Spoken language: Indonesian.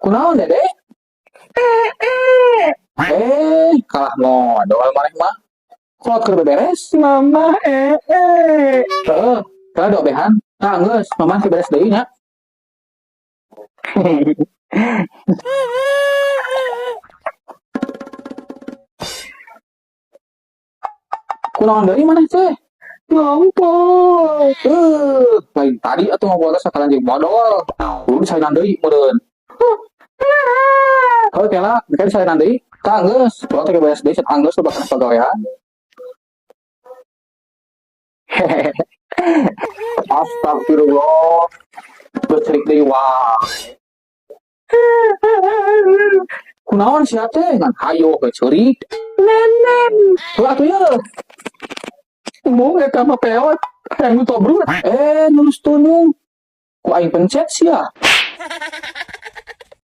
Kunaon Dede? Kalah ngodol maneh mah. Kolot keur beberes. Mama Heeh, kada do behan. Nah, geus, mama teh beres deui nya. Kunaon deui maneh teh? ngompol. Lain tadi atuh ngobrol sakalan jeung modal. Kudu disalinan deui meureun. Heuh kela, deka disalinan deui. Tah geus, kolot teh beres deui set anggeus lu bakal pagawean. Astagfirullah. Bercerik deui wae. Kunaon sia teh ngan hayo ke ceurik. Nenem. Heuh atuh ye. Umum eta mah peot. Hayang nu tobruk. Nulus tunung. Ku aing pencet sia.